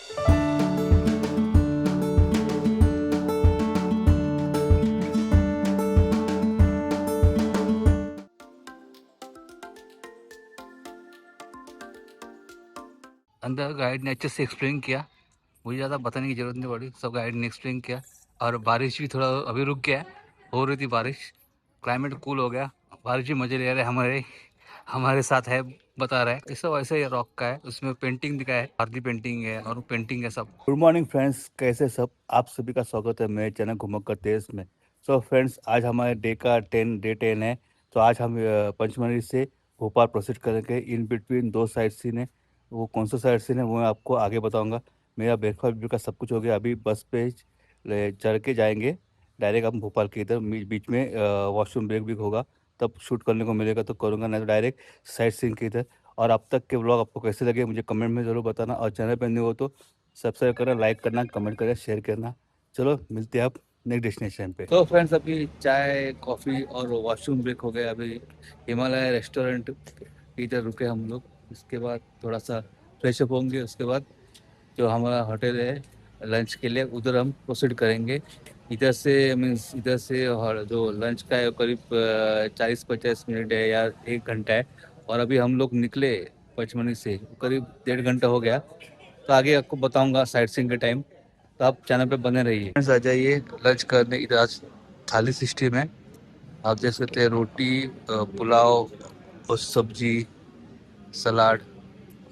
अंदर गाइड ने अच्छे से एक्सप्लेन किया, मुझे ज़्यादा बताने की ज़रूरत नहीं पड़ी, सब गाइड ने एक्सप्लेन किया। और बारिश भी थोड़ा अभी रुक गया है, हो रही थी बारिश, क्लाइमेट कूल हो गया, बारिश भी मज़े ले रहे हैं, हमारे हमारे साथ है, बता रहा है। ये सब ऐसे रॉक का है, उसमें पेंटिंग दिखा है, आरती पेंटिंग है और पेंटिंग है सब। गुड मॉर्निंग फ्रेंड्स, कैसे सब? आप सभी का स्वागत है मेरे चैनल घुमक्कर देश में। सो फ्रेंड्स, आज हमारे डे 10 है। तो आज हम पंचमढ़ी से भोपाल प्रोसीड करेंगे। इन बिटवीन 2 साइट सीन है, वो कौन सा साइट सीन है वो मैं आपको आगे बताऊंगा। मेरा ब्रेकफास्ट भी का सब कुछ हो गया, अभी बस पे चढ़ के जाएंगे डायरेक्ट हम भोपाल के इधर। बीच में वॉशरूम ब्रेक भी होगा, तब शूट करने को मिलेगा तो करूँगा, नहीं तो डायरेक्ट साइट सीन के इधर। और अब तक के व्लॉग आपको कैसे लगे मुझे कमेंट में ज़रूर बताना, और चैनल पर न्यू हो तो सब्सक्राइब करना, लाइक करना, कमेंट करना, शेयर करना। चलो मिलते हैं आप नेक्स्ट डेस्टिनेशन पे। तो फ्रेंड्स, अभी चाय कॉफ़ी और वॉशरूम ब्रेक हो गया, अभी हिमालय रेस्टोरेंट इधर रुके हम लोग। इसके बाद थोड़ा सा फ्रेश अप होंगे, उसके बाद जो हमारा होटल है लंच के लिए उधर हम प्रोसीड करेंगे। इधर से मीन्स इधर से और जो लंच का है करीब 40-50 मिनट है या 1 घंटा है। और अभी हम लोग निकले पचमणी से करीब 1.5 घंटा हो गया। तो आगे आपको बताऊंगा साइट सीइंग के टाइम, तो आप चैनल पे बने रहिए। फ्रेंड्स, आ जाइए लंच करने। इधर आज थाली सिस्टम है, आप देख सकते हैं, रोटी, पुलाव और सब्जी, सलाद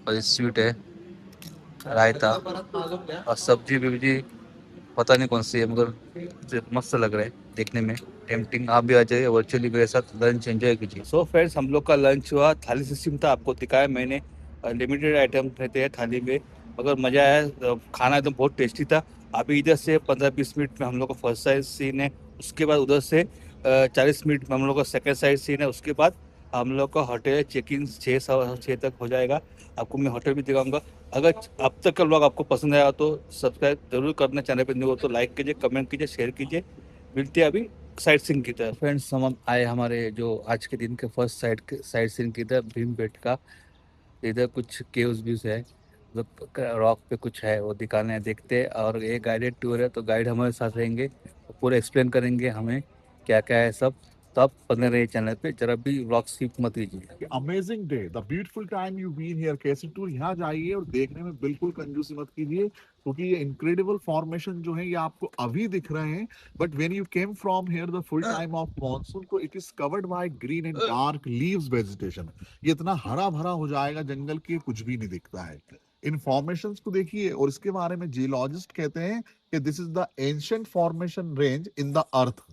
और स्वीट है, रायता और सब्जी भी पता नहीं कौन सी है, मगर मस्त लग रहा है देखने में, टेम्पटिंग। आप भी आ जाइए वर्चुअली मेरे साथ लंच एंजॉय कीजिए। सो फ्रेंड्स, हम लोग का लंच हुआ, थाली सिस्टम था, आपको दिखाया मैंने। लिमिटेड आइटम रहते हैं थाली में, मगर मज़ा आया। खाना एकदम बहुत टेस्टी था। अभी इधर से 15-20 मिनट में हम लोग का फर्स्ट साइड सीन है, उसके बाद उधर से 40 मिनट में हम लोग का सेकेंड साइड सीन है, उसके बाद हम लोग का होटल चेक इन 6 तक हो जाएगा। आपको मैं होटल भी दिखाऊंगा। अगर अब तक का व्लॉग आपको पसंद आया तो सब्सक्राइब जरूर करना, चैनल पर न्यू हो तो लाइक कीजिए, कमेंट कीजिए, शेयर कीजिए। मिलते हैं अभी साइट सीइंग की तरफ। फ्रेंड्स, हम आए हमारे जो आज के दिन के फर्स्ट साइट सीइंग की तरफ, भीम का। इधर कुछ केव्स भी है, मतलब रॉक पे कुछ है वो दिखाने हैं, देखते हैं। और ये गाइडेड टूर है, तो गाइड हमारे साथ रहेंगे, वो पूरा एक्सप्लेन करेंगे हमें क्या क्या है सब। तो आप बने रहिए चैनल पे, जरा भी व्लॉग स्किप मत कीजिए। Amazing day, the beautiful time you been here. कैसे टूर यहाँ जाइए और देखने में बिल्कुल कंजूसी मत कीजिए, क्योंकि ये इनक्रेडिबल फॉर्मेशन जो है ये आपको अभी दिख रहे हैं, but when you came from here the full time of monsoon, तो it is covered by green and dark leaves vegetation. ये इतना हरा भरा हो जाएगा जंगल के, कुछ भी नहीं दिखता है। इन फॉर्मेशंस को देखिए, और इसके बारे में जियोलॉजिस्ट कहते हैं कि this is the ancient formation range in the earth.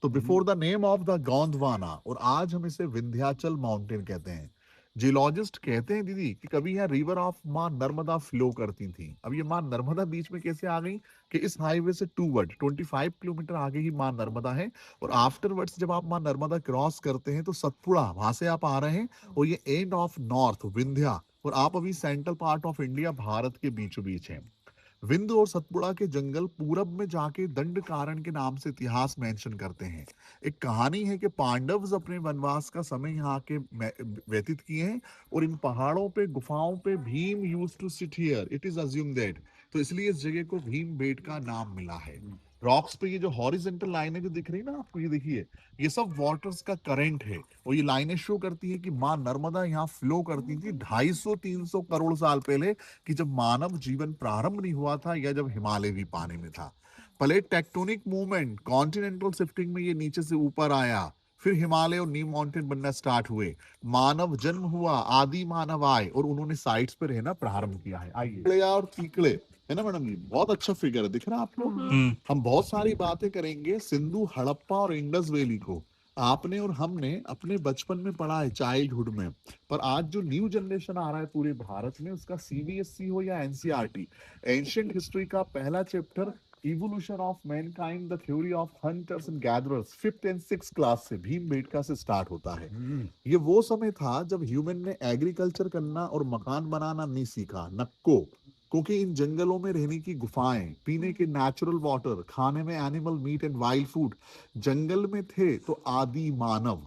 तो before the name of the Gondwana, और आज हम इसे विंध्याचल माउंटेन कहते हैं। जियोलॉजिस्ट कहते हैं दीदी कि कभी यहाँ रिवर ऑफ माँ नर्मदा फ्लो करती थी। अब ये माँ नर्मदा बीच में कैसे आ गई कि इस हाईवे से 25 किलोमीटर आगे ही माँ नर्मदा है। और आफ्टरवर्ड्स जब आप माँ नर्मदा क्रॉस करते हैं तो सतपुड़ा वहां से आप आ रहे हैं, और ये एंड ऑफ नॉर्थ विंध्या, और आप अभी central part of India Bharat के बीचों बीच हैं। विंध्य और सतपुड़ा के जंगल पूरब में जाके दंड कारण के नाम से इतिहास मेंशन करते हैं। एक कहानी है कि पांडव अपने वनवास का समय यहाँ के व्यतीत किए हैं, और इन पहाड़ों पे गुफाओं पे Bhim used to sit here, it is assume that. तो इसलिए इस जगह को भीम बेट का नाम मिला है। रॉक्स पे ये जो हॉरिजेंटल लाइनें जो दिख रही है ना आपको, ये देखिए, ये सब वाटर्स का करंट है, और ये लाइनें शो करती है कि माँ नर्मदा यहाँ फ्लो करती थी 250-300 करोड़ साल पहले, कि जब मानव जीवन प्रारंभ नहीं हुआ था, या जब हिमालय भी पानी में था। Plate tectonic movement, continental shifting में ये नीचे से ऊपर आया, फिर हिमालय और नीम माउंटेन बनना स्टार्ट हुए, मानव जन्म हुआ, आदि मानव आए, और उन्होंने साइट्स पे रहना प्रारंभ किया है। आइए और तीकड़े है ना मैडम जी, बहुत अच्छा फिगर है, दिख रहा है आपको। हम बहुत सारी बातें करेंगे सिंधु, हड़प्पा और इंडस वैली को। आपने और हमने अपने बचपन में पढ़ा है, चाइल्डहुड में, पर आज जो न्यू जनरेशन आ रहा है पूरे भारत में, उसका सीबीएसई हो या एनसीईआरटी, एंशिएंट हिस्ट्री का पहला chapter evolution of Mankind the theory of hunters and gatherers 5th and 6th class से, भीमबेटका से स्टार्ट होता है। ये वो समय था जब ह्यूमन ने एग्रीकल्चर करना और मकान बनाना नहीं सीखा, नक्को, क्योंकि इन जंगलों में रहने की गुफाएं, पीने के नेचुरल वाटर, खाने में animal meat and wild food जंगल में थे, तो आदि मानव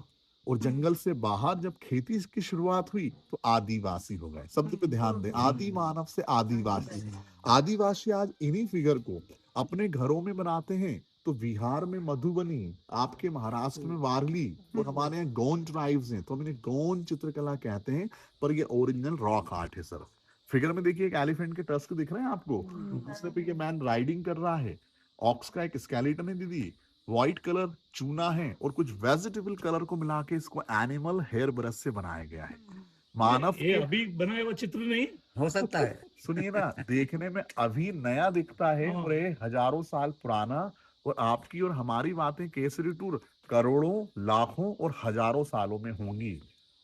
और जंगल से बाहर जब खेती की शुरुआत हुई तो आदिवासी हो गए। शब्द पे ध्यान दें, आदि मानव से आदिवासी। आदिवासी आज इन्हीं फिगर को अपने घरों में बनाते हैं। तो बिहार में मधुबनी, आपके महाराष्ट्र में वारली, और हमारे यहाँ गोंड ट्राइब्स हैं तो हम इन्हें गोंड चित्रकला कहते हैं, पर ये ओरिजिनल रॉक आर्ट है सर। फिगर में देखिए एक एलिफेंट के टस्क दिख रहे हैं आपको, दूसरे पे ये मैन राइडिंग कर रहा है। ऑक्स का एक स्केलेटन है दीदी, व्हाइट कलर चूना है और कुछ वेजिटेबल कलर को मिला के इसको एनिमल हेयर ब्रश से बनाया गया है। मानव ये के अभी बनाया हुआ चित्र नहीं हो सकता है। सुनिए ना, देखने में अभी नया दिखता है हाँ। और ये हजारों साल पुराना। और आपकी और हमारी बातें केसरी टूर करोड़ों, लाखों और हजारों सालों में होंगी।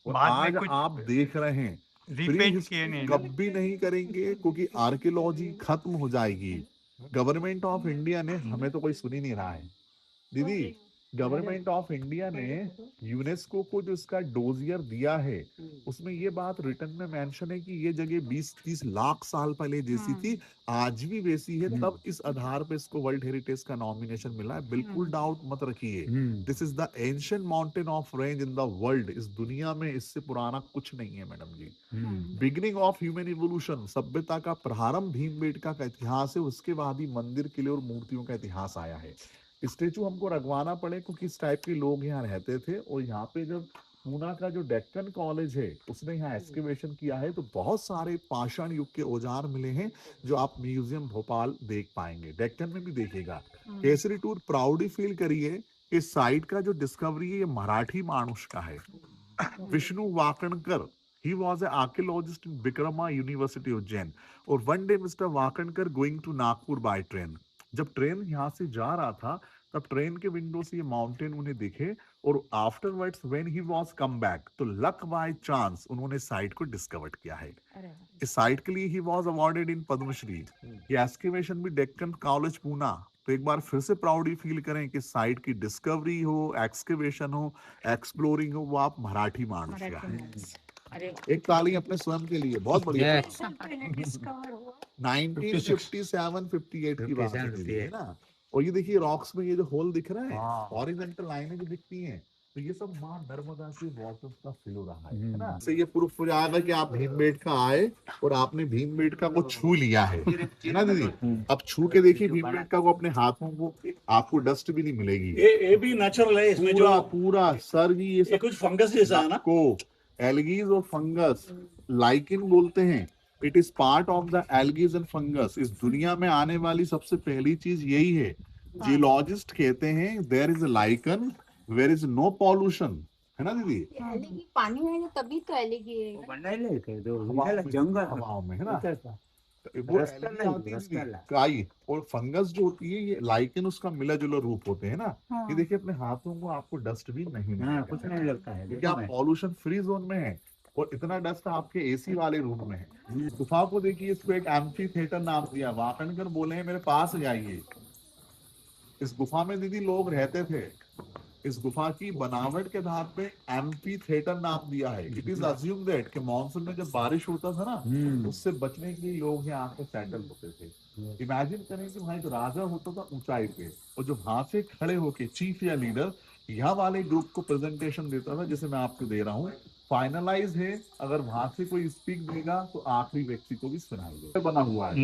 और बाद में आज कुछ आप देख रहे हैं रिपेंट किए नहीं ना। कभी नहीं करेंगे क्योंकि आर्कियोलॉजी खत्म हो जाएगी। गवर्नमेंट ऑफ इंडिया ने, हमें तो कोई सुन ही नहीं रहा है दीदी, गवर्नमेंट ऑफ इंडिया ने यूनेस्को को जो इसका डोजियर दिया है उसमें ये बात रिटर्न में मेंशन है कि ये जगह 20-30 लाख साल पहले जैसी थी, आज भी वैसी है। तब इस आधार पे इसको वर्ल्ड हेरिटेज का नॉमिनेशन मिला है। बिल्कुल डाउट मत रखिए। This is the ancient mountain of range in the world. इस दुनिया में इससे पुराना कुछ नहीं है madam ji. Beginning of human evolution, सभ्यता का प्रारंभ भीमबेटका का इतिहास है, उसके बाद ही मंदिर, किले और मूर्तियों का इतिहास आया है। स्टेचू हमको रखवाना पड़े क्योंकि इस टाइप के लोग यहाँ रहते थे। और यहाँ पे जब पूना का जो डेक्कन कॉलेज है उसने यहाँ एक्सकेवेशन किया है तो बहुत सारे पाषाण युग के औजार मिले हैं जो आप म्यूजियम भोपाल देख पाएंगे, डेक्कन में भी देखिएगा। केसरी टूर प्राउडी फील करिए कि साइट का जो डिस्कवरी है ये मराठी मानुष का है, Vishnu Wakankar. He was an archaeologist in Bikrama University Ujjain. और one day mister Wakankar going to Nagpur by train, जब ट्रेन यहाँ से जा रहा था तब ट्रेन के विंडो से ये माउंटेन उन्हें दिखे। और afterwards when he was come back तो लक बाय चांस उन्होंने साइट को डिस्कवर किया है। इस साइट के लिए ही वाज अवार्डेड इन पद्मश्री। ये एक्सकेवेशन भी डेक्कन कॉलेज पूना। तो एक बार फिर से प्राउडी फील करें कि साइट की डिस्कवरी हो, एक्सकेवेशन हो, एक्सप्लोरिंग हो, वो आप मराठी मानुष का है। एक ताली अपने स्वयं के लिए, बहुत बढ़िया। 1957-58 की बात है ना। और ये देखिए रॉक्स में ये जो होल दिख रहा है, हॉरिजॉन्टल लाइनें जो दिखती हैं, तो ये सब मां नर्मदा से वाटर का फ्लो रहा है ना। से ये प्रूफ हो जाएगा कि आप भीमबेटका आए और आपने भीमबेटका को छू लिया है ना दीदी। अब छू के देखिए भीमबेटका को अपने हाथों को, आपको डस्ट भी नहीं मिलेगी। ये भी नेचुरल है इसमें जो पूरा सर जी ये सब कुछ फंगस जैसा है ना को एल्गीज और फंगस लाइकिन बोलते हैं। It is part of the algae and fungus. इस दुनिया में आने वाली सबसे पहली चीज यही है। जियोलॉजिस्ट कहते हैं there is a lichen where is no pollution, है ना दीदी। एलिगी पानी है तभी तो एलिगी है। जंगल हवाओं में है ना, वो एल्गी आती है दीदी, काई। और फंगस जो होती है ये लाइकन उसका मिला जुला रूप होते हैं ना। ये देखिए अपने हाथों को आपको डस्ट भी नहीं मिलेगा, कुछ नहीं लगता है। क्योंकि आप पॉल्यूशन फ्री जोन में है और इतना डस्ट आपके एसी वाले रूम में है। गुफा को देखिए, इसको एक एम्फी थिएटर नाम दिया। वाकणकर बोले हैं मेरे पास जाइए। इस गुफा में दीदी लोग रहते थे। इस गुफा की बनावट के आधार पे एम्फी थिएटर नाम दिया है। इट इज अज्यूम दैट कि मानसून में जब बारिश होता था ना, उससे बचने के लिए लोग यहाँ पे सेटल होते थे। इमेजिन करें कि वहाँ एक राजा होता था ऊंचाई पे, और जो वहां से खड़े होके चीफ या लीडर यहाँ वाले ग्रुप को प्रेजेंटेशन देता था, जैसे मैं आपको दे रहा हूँ। फाइनलाइज है, अगर वहां से कोई स्पीक देगा तो आखिरी व्यक्ति को भी सुनाई देगा। बना हुआ है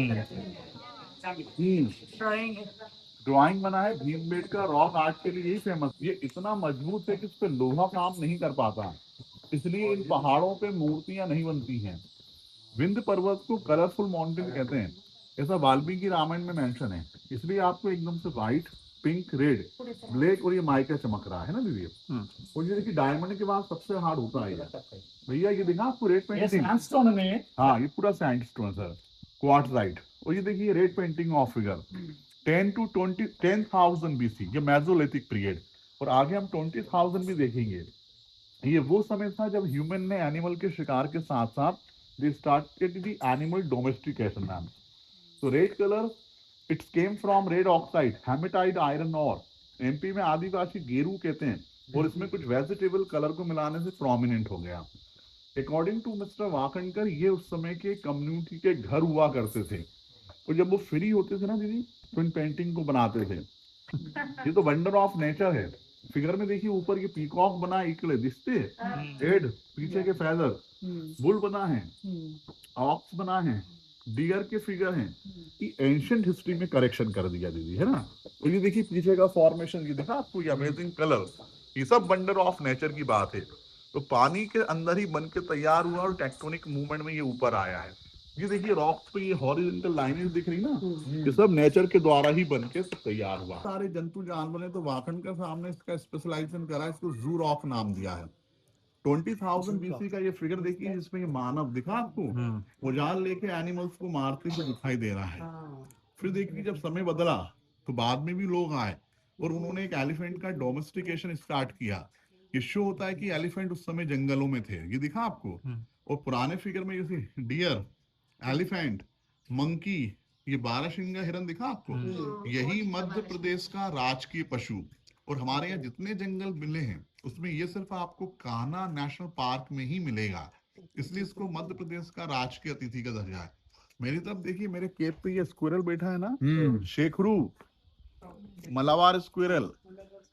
ड्राइंग बना है। भीमबेटका रॉक आर्ट के लिए यही फेमस। ये इतना मजबूत है कि इस पे लोहा काम नहीं कर पाता, इसलिए इन पहाड़ों पे मूर्तियां नहीं बनती हैं। विंध्य पर्वत को कलरफुल माउंटेन कहते हैं, ऐसा वाल्मीकि रामायण में मेंशन है। इसलिए आपको एकदम से व्हाइट, पिंक, रेड, ब्लैक और ये माइका चमक रहा है ना दीदी। और ये देखिए डायमंड के बाद सबसे हार्ड होता है भैया। ये देखा आपको रेड पेंटिंग, सैंडस्टोन में। हाँ ये पूरा सैंडस्टोन सर, क्वार्टजाइट। और ये देखिए red painting of figure 10 to 10,000 BC, ये मेसोलिथिक पीरियड। और आगे हम 20,000 भी देखेंगे। ये वो समय था जब ह्यूमन ने एनिमल के शिकार के साथ साथ they started the animal domestication ma'am. तो red colour it's came from red oxide, hematite iron और। एमपी में आदिवासी गेरू कहते हैं, और इसमें कुछ वेजिटेबल कलर को मिलाने से प्रोमिनेंट हो गया। अकॉर्डिंग टू मिस्टर वाकणकर ये उस समय के कम्युनिटी के घर हुआ करते थे, और जब वो फ्री होते थे ना दीदी तो इन पेंटिंग को बनाते थे। ये तो वंडर ऑफ नेचर है। फिगर में देखिए ऊपर ये पीकॉक बना इकड़े दिखते हेड, पीछे के फेदर, बुल बना है, ऑक्स बना है, डियर के फिगर हैं। ये एंशियंट हिस्ट्री में करेक्शन कर दिया दीदी, है ना। तो ये देखिए पीछे का फॉर्मेशन, ये देखा आपको, ये अमेजिंग कलर, ये सब वंडर ऑफ नेचर की बात है। तो पानी के अंदर ही बन के तैयार हुआ और टेक्टोनिक मूवमेंट में ये ऊपर आया है। ये देखिए रॉक्स पे ये हॉरिजॉन्टल लाइनें दिख रही ना, ये सब नेचर के द्वारा ही बन के तैयार हुआ। सारे जंतु जानवर हैं, तो वाकण का सामने इसका स्पेशलाइजेशन करा, इसको जू रॉक नाम दिया है। 20,000 बीसी का ये फिगर देखिए, जिसमें ये मानव दिखा आपको, औजार लेके एनिमल्स को मारते हुए दिखाई दे रहा है। फिर देखिए जब समय बदला तो बाद में भी लोग आए और उन्होंने एक एलिफेंट का डोमेस्टिकेशन स्टार्ट किया। ये शो होता है कि एलिफेंट उस समय जंगलों में थे, ये दिखा आपको। और पुराने फिगर में जैसे डियर, एलिफेंट, मंकी, ये बारहसिंगा हिरन दिखा आपको, यही मध्य प्रदेश का राजकीय पशु। और हमारे यहाँ जितने जंगल मिले हैं उसमें ये सिर्फ आपको कान्हा नेशनल पार्क में ही मिलेगा, इसलिए इसको मध्य प्रदेश का राजकीय अतिथि का दर्जा है। मेरी तरफ देखिए, मेरे केप पे ये स्क्विरल बैठा है ना, शेखरू मलाबार स्क्विरल,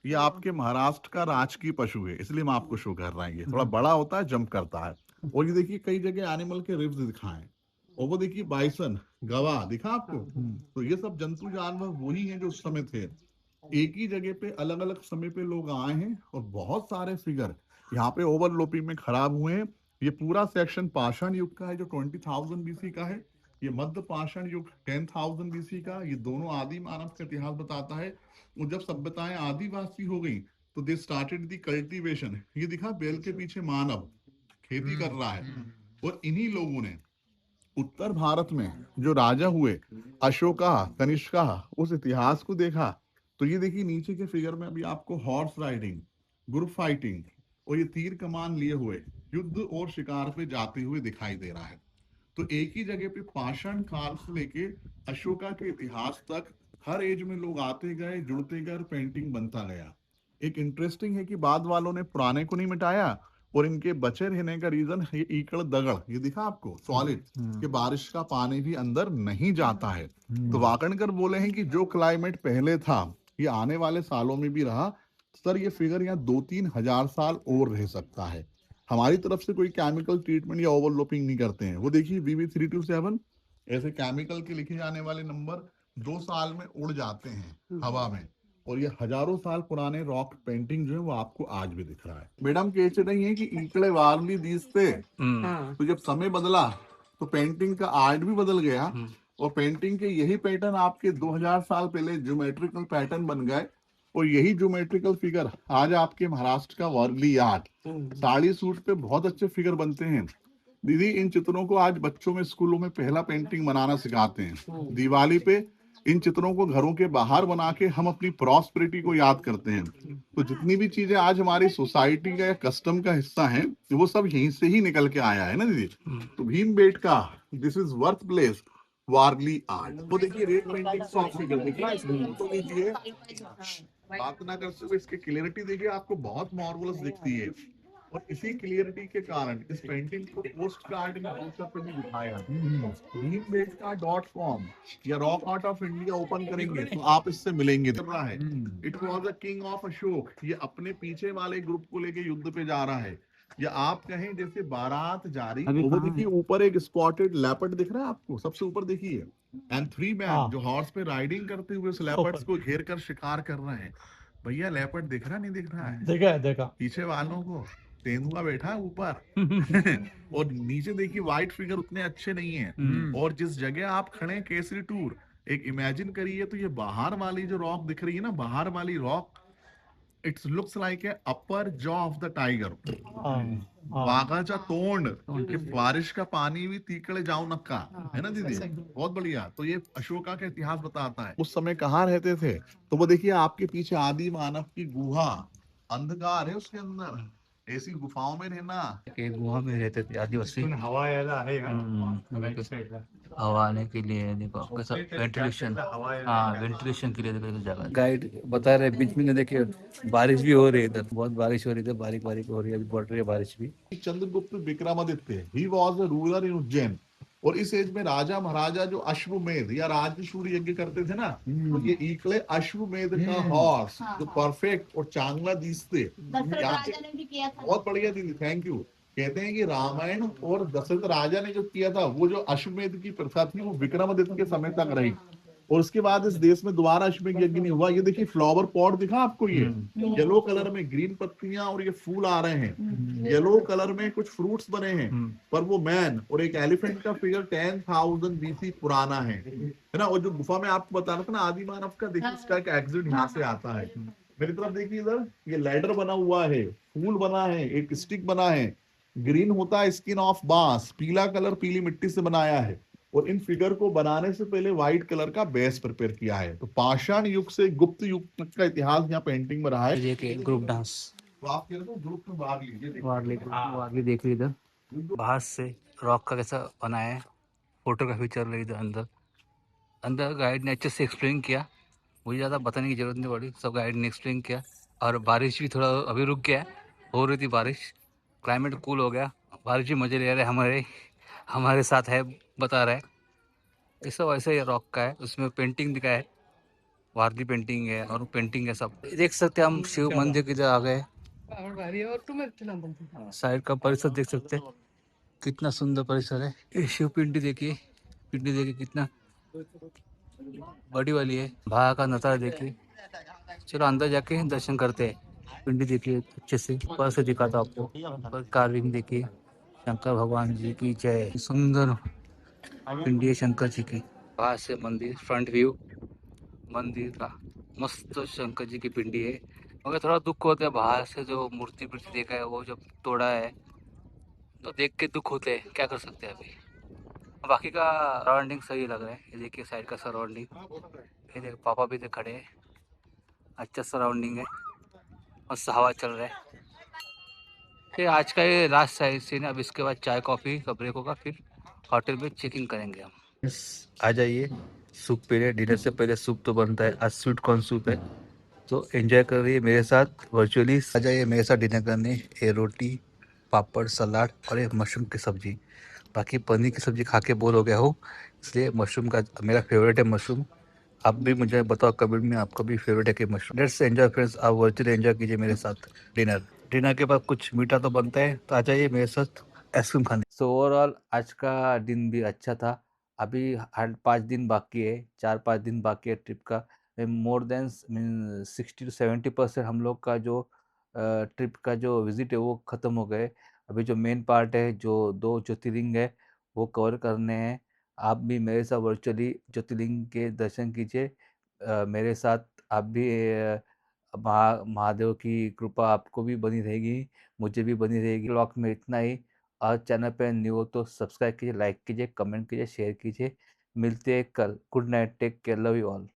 ये आपके महाराष्ट्र का राजकीय पशु है, इसलिए मैं आपको शो कर रहा हूँ। ये थोड़ा बड़ा होता है, जंप करता है। और ये देखिए कई जगह एनिमल के रिब्स दिखाए, और वो देखिए बाइसन, गवाह दिखा आपको। तो ये सब जंतु जानवर वही हैं जो उस समय थे। एक ही जगह पे अलग अलग समय पे लोग आए हैं, और बहुत सारे फिगर यहाँ पे ओवरलोपिंग में खराब हुए हैं। ये पूरा सेक्शन पाषाण युग का है जो 20,000 बीसी का है, ये मध्य पाषाण युग 10,000 बीसी का। ये दोनों आदि मानव का इतिहास बताता है। और जब सभ्यताएं आदिवासी हो गई तो दे स्टार्टेड दी कल्टीवेशन। ये दिखा बैल के पीछे मानव खेती कर रहा है। और इन्हीं लोगों ने उत्तर भारत में जो राजा हुए, अशोका, कनिष्का, उस इतिहास को देखा। तो ये देखिए नीचे के फिगर में अभी आपको हॉर्स राइडिंग, ग्रुप फाइटिंग और ये तीर कमान लिए हुए युद्ध और शिकार पे जाते हुए दिखाई दे रहा है। तो एक ही जगह पे पाषाण काल से लेके अशोका के इतिहास तक हर एज में लोग आते गए, जुड़ते गए और पेंटिंग बनता गया। एक इंटरेस्टिंग है कि बाद वालों ने पुराने को नहीं मिटाया, और इनके बचे रहने का रीजन है ये ईकड़ दगड़, ये दिखा आपको सॉलिड, कि बारिश का पानी भी अंदर नहीं जाता है। तो वाकणकर बोले हैं कि जो क्लाइमेट पहले था ये आने वाले सालों में भी रहा। सर ये फिगर यहाँ 2-3 हजार साल और रह सकता है। हमारी तरफ से कोई केमिकल ट्रीटमेंट या ओवरलोपिंग नहीं करते हैं। वो देखिए BB327 ऐसे केमिकल के लिखे जाने वाले नंबर 2 साल में उड़ जाते हैं हवा में। और ये हजारों साल पुराने रॉक पेंटिंग जो है वो आपको आज भी दिख रहा है। मैडम कहते नहीं है कि इकड़े वारली दीसते, तो जब समय बदला तो पेंटिंग का आर्ट भी बदल गया। और पेंटिंग के यही पैटर्न आपके 2000 साल पहले ज्योमेट्रिकल पैटर्न बन गए। और यही ज्योमेट्रिकल फिगर आज आपके महाराष्ट्र का वर्ली आर्ट, साड़ी सूट पे बहुत अच्छे फिगर बनते हैं। दीदी इन चित्रों को आज बच्चों में स्कूलों में पहला पेंटिंग बनाना सिखाते हैं। दिवाली पे इन चित्रों को घरों के बाहर बना के हम अपनी प्रॉस्पेरिटी को याद करते हैं। तो जितनी भी चीजें आज हमारी सोसाइटी का या कस्टम का हिस्सा हैं, वो सब यहीं से ही निकल के आया है ना दीदी। तो Bhimbetka, this is worth place Warli art. वो देखिए रेड पेंटिंग सॉफ्ट फिगर देखिए, तो लीजिए बात ना करते हुए इसकी क्लियरिटी देखिए, आपको बहुत मार्वलस दिखती है। और इसी क्लियरिटी के कारण इस पेंटिंग को पोस्ट कार्ड में पे भी दिखाया। भीमबेटका.com या rock art of India open करेंगे तो आप इससे मिलेंगे। है it was the king of Ashok, ये अपने पीछे वाले ग्रुप को लेके युद्ध पे जा रहा है। या आप कहें जैसे बारात जा रही, वो देखिए ऊपर एक स्पॉटेड लेपर्ड दिख रहा है आपको, सबसे ऊपर देखिए। एंड 3 मैन जो हॉर्स पे राइडिंग करते हुए उस लेपर्ड्स को घेर कर शिकार कर रहे हैं। भैया लेपर्ड दिख रहा नहीं दिख रहा है? देखा पीछे वालों को तेंदुआ बैठा है ऊपर। और नीचे देखिए व्हाइट फिगर उतने अच्छे नहीं है। और जिस जगह आप खड़े हैं केसरी टूर, एक इमेजिन करिए तो ये बाहर वाली जो रॉक दिख रही है ना, बाहर वाली rock, it's looks like a upper jaw of the tiger, वाघाचा तोंड, कि बारिश का पानी भी तीकड़े जाओ नक्का, है ना दीदी। बहुत बढ़िया। तो ये अशोका का इतिहास बताता है उस समय कहाँ रहते थे। तो वो देखिए आपके पीछे आदि मानव की गुहा, अंधकार है उसके अंदर, ऐसी गुफाओं में रहना। के गुहा में रहते थे आदिवासी। हवा यायला आहे का राईट साईडला हवा आने के लिए देखो कैसा वेंटिलेशन, हाँ वेंटिलेशन के लिए देखो जगह। गाइड बता रहे बीच में देखिए बारिश भी हो रही है, इधर बहुत बारिश हो रही है, बारीक बारीक हो रही है, अभी बढ़ रही है बारिश भी। Chandragupta Vikramaditya, he was a ruler in Ujjain. और इस एज में राजा महाराजा जो अश्वमेध या राजसूय यज्ञ करते थे ना, तो ये इकले अश्वमेध का हॉर्स हाँ, जो हाँ। परफेक्ट और चांगला दिसते, दशरथ यहाँ राजा ने भी किया था। बहुत बढ़िया दीदी, थैंक यू। कहते हैं कि रामायण और दशरथ राजा ने जो किया था, वो जो अश्वमेध की प्रथा थी वो विक्रमादित्य के समय तक रही, और उसके बाद इस देश में दोबारा अश्वमेध यज्ञ नहीं हुआ। ये देखिए फ्लावर पॉट दिखा आपको, ये येलो कलर में ग्रीन पत्तियां और ये फूल आ रहे हैं, येलो कलर में कुछ फ्रूट्स बने हैं, पर वो मैन और एक एलिफेंट का फिगर 10,000 बीसी पुराना है ना। और जो गुफा में आपको बता रहा था ना आदि मानव का, देखिए इसका एक एग्जिट यहाँ से आता है। मेरी तरफ देखिए, इधर ये लैडर बना हुआ है, फूल बना है, एक स्टिक बना है, ग्रीन होता है स्किन ऑफ बांस, पीला कलर पीली मिट्टी से बनाया है, और इन फिगर को बनाने से पहले व्हाइट कलर का बेस प्रिपेयर किया है। तो पाषाण युग से गुप्त युग तक का इतिहास यहाँ पेंटिंग में रहा है। देखिए ग्रुप डांस, तो आप कह रहे हो ग्रुप में भाग लीजिए, देखिए। वारली देख ली इधर बाहर से रॉक का कैसा बनाया है, फोटोग्राफी चल रही इधर अंदर। अंदर गाइड ने अच्छे से एक्सप्लेन किया, मुझे ज़्यादा बताने की ज़रूरत नहीं पड़ी, सब गाइड ने एक्सप्लेन किया। और बारिश भी थोड़ा अभी रुक गया है, हो रही थी बारिश, क्लाइमेट कूल हो गया, बारिश भी मज़े ले रहे हमारे हमारे साथ है, बता रहा है। ये सब ऐसे ही रॉक का है, उसमें पेंटिंग दिखा है, वारली पेंटिंग है और पेंटिंग है सब। देख सकते हैं हम शिव मंदिर की तरह आ गए, साइड का परिसर देख सकते हैं, कितना सुंदर परिसर है। ये शिव पिंडी देखिए, कितना बड़ी वाली है, बाहर का नजारा देखिए। चलो अंदर जाके दर्शन करते हैं। पिंडी देखिए अच्छे से, ऊपर से दिखाता हूँ आपको, ऊपर कार्विंग देखिए, शंकर भगवान जी की जय। सुंदर पिंडी है शंकर जी की। बाहर से मंदिर फ्रंट व्यू मंदिर का, मस्त शंकर जी की पिंडी है। मगर थोड़ा दुख होता है बाहर से जो मूर्ति देखा है वो जब तोड़ा है, तो देख के दुख होते हैं, क्या कर सकते हैं अभी। बाकी का सराउंडिंग सही लग रहा है, ये देखिए साइड का सराउंडिंग, ये देखिए पापा भी तो खड़े हैं, अच्छा सराउंडिंग है, मस्त हवा चल रहा है। फिर आज का ये लास्ट साइड सीन है, अब इसके बाद चाय कॉफ़ी का ब्रेक होगा, फिर होटल में चेकिंग करेंगे हम। आ जाइए सूप पीने, डिनर से पहले सूप तो बनता है, आज स्वीट कॉर्न सूप है, तो एंजॉय कर रही है मेरे साथ वर्चुअली। आ जाइए मेरे साथ डिनर करने, ये रोटी पापड़ सलाद और ये मशरूम की सब्ज़ी। बाकी पनीर की सब्ज़ी खा के बोर हो गया हो, इसलिए मशरूम का मेरा फेवरेट है मशरूम। आप भी मुझे बताओ कमेंट में आपका भी फेवरेट है कि मशरूम। लेट्स एंजॉय फ्रेंड्स, आप वर्चुअली एंजॉय कीजिए मेरे साथ डिनर के बाद कुछ मीठा तो बनता है, तो आ जाइए मेरे साथ आइसक्रीम खाने। सो ओवरऑल आज का दिन भी अच्छा था। अभी 5 दिन बाकी है, 4-5 दिन बाकी है ट्रिप का। मोर देन 60-70% हम लोग का जो ट्रिप का जो विजिट है वो ख़त्म हो गए। अभी जो मेन पार्ट है, जो 2 ज्योतिर्लिंग है वो कवर करने हैं। आप भी मेरे साथ वर्चुअली ज्योतिर्लिंग के दर्शन कीजिए, मेरे साथ आप भी। महादेव की कृपा आपको भी बनी रहेगी, मुझे भी बनी रहेगी। ब्लॉग में इतना ही। और चैनल पे न्यू हो तो सब्सक्राइब कीजिए, लाइक कीजिए, कमेंट कीजिए, शेयर कीजिए। मिलते हैं कल। Good night, take care, love you all.